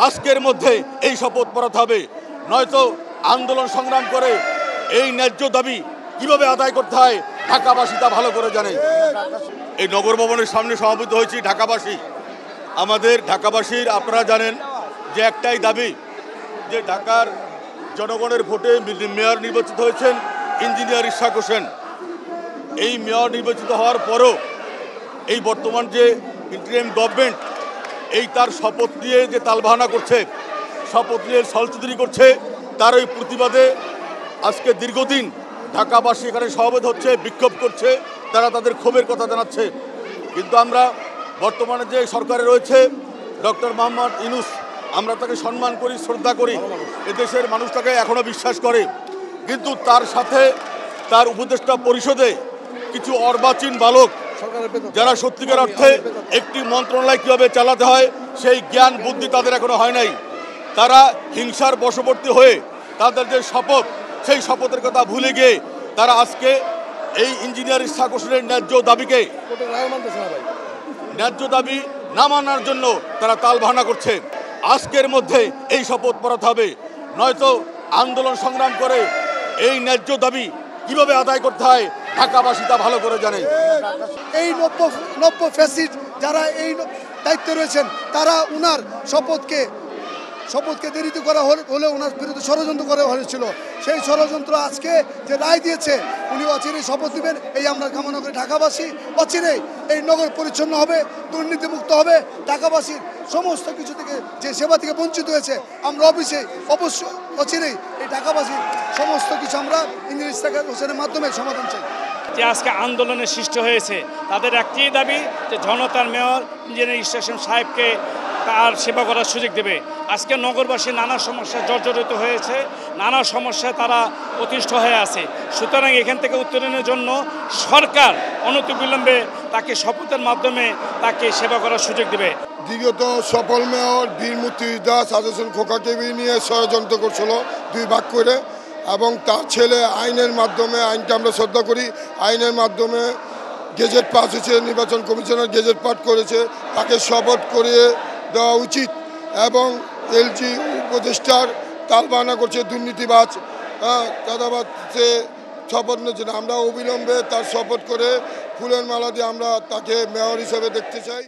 আজকের মধ্যে এই শপথ পড়াতে হবে, নয়তো আন্দোলন সংগ্রাম করে এই ন্যায্য দাবি কিভাবে আদায় করতে হয় ঢাকাবাসী তা ভালো করে জানে। এই নগর ভবনের সামনে সমবেত হয়েছি ঢাকাবাসী। আমাদের ঢাকাবাসীর আপনারা জানেন যে একটাই দাবি, যে ঢাকার জনগণের ভোটে মেয়র নির্বাচিত হয়েছেন ইঞ্জিনিয়ার ইশরাক হোসেন। এই মেয়র নির্বাচিত হওয়ার পরও এই বর্তমান যে ইন্টারিম গভর্নমেন্ট এই তার শপথ নিয়ে যে তালবাহানা করছে, শপথ নিয়ে ছলচুতুরি করছে, তার ওই প্রতিবাদে আজকে দীর্ঘদিন ঢাকাবাসী এখানে সমবেত হচ্ছে, বিক্ষোভ করছে, তারা তাদের ক্ষোভের কথা জানাচ্ছে। কিন্তু আমরা বর্তমানে যে সরকারে রয়েছে ডক্টর মোহাম্মদ ইউনূস, আমরা তাকে সম্মান করি, শ্রদ্ধা করি, এদেশের মানুষ তাকে এখনও বিশ্বাস করে। কিন্তু তার সাথে তার উপদেষ্টা পরিষদে কিছু অর্বাচীন বালক, যারা সত্যিকার অর্থে একটি মন্ত্রণালয় কীভাবে চালাতে হয় সেই জ্ঞান বুদ্ধি তাদের এখনো হয় নাই। তারা হিংসার বশবর্তী হয়ে তাদের যে শপথ, সেই শপথের কথা ভুলে গিয়ে তারা আজকে এই ইঞ্জিনিয়ার ইশরাক হোসেনের ন্যায্য দাবি না মানার জন্য তারা তালবাহানা করছে। আজকের মধ্যে এই শপথ পড়াতে হবে, নয়তো আন্দোলন সংগ্রাম করে এই ন্যায্য দাবি কিভাবে আদায় করতে হয় ঢাকাবাসী তা ভালো করে জানে। এই নব্য ফ্যাসিস্ট যারা এই দায়িত্বে রয়েছেন, তারা উনার শপথকে দেরিতে করা হলে ওনার বিরুদ্ধে ষড়যন্ত্র করা হয়েছিল। সেই ষড়যন্ত্র আজকে যে রায় দিয়েছে, উনি অচিরেই শপথ নেবেন এই আমরা কামনা করি। ঢাকাবাসী অচিরেই এই নগর পরিচ্ছন্ন হবে, দুর্নীতিমুক্ত হবে। ঢাকাবাসীর সমস্ত কিছু থেকে যে সেবা থেকে বঞ্চিত হয়েছে, আমরা অবশ্যই অচিরেই এই ঢাকাবাসীর সমস্ত কিছু আমরা ইঞ্জিনিয়ার ইশরাক হোসেনের মাধ্যমে সমাধান চাই। যে আজকে আন্দোলনের সৃষ্টি হয়েছে, তাদের একটি দাবি যে জনতার মেয়র ইঞ্জিনিয়ার ইশরাক হোসেন সাহেবকে তার সেবা করার সুযোগ দেবে। আজকে নগরবাসী নানা সমস্যায় জর্জরিত হয়েছে, নানা সমস্যায় তারা অতিষ্ঠ হয়ে আছে। সুতরাং এখান থেকে উত্তরণের জন্য সরকার অনতিবিলম্বে তাকে শপথের মাধ্যমে তাকে সেবা করার সুযোগ দেবে। বিগত সফল মেয়র বীর মুক্তিযোদ্ধা সাজেদ হোসেন খোকাকে নিয়ে ষড়যন্ত্র করছিল দুই ভাগ করে, এবং তার ছেলে আইনের মাধ্যমে, আইনকে আমরা শ্রদ্ধা করি, আইনের মাধ্যমে গেজেট পাস হয়েছে, নির্বাচন কমিশনার গেজেট পাস করেছে, তাকে শপথ করিয়ে দেওয়া উচিত। এবং এলজি উপদেষ্টার তালবাহানা করছে দুর্নীতিবাজ, দাদাবাদ সে শপথ নিয়েছেন। আমরা অবিলম্বে তার শপথ করে ফুলের মালা দিয়ে আমরা তাকে মেয়র হিসেবে দেখতে চাই।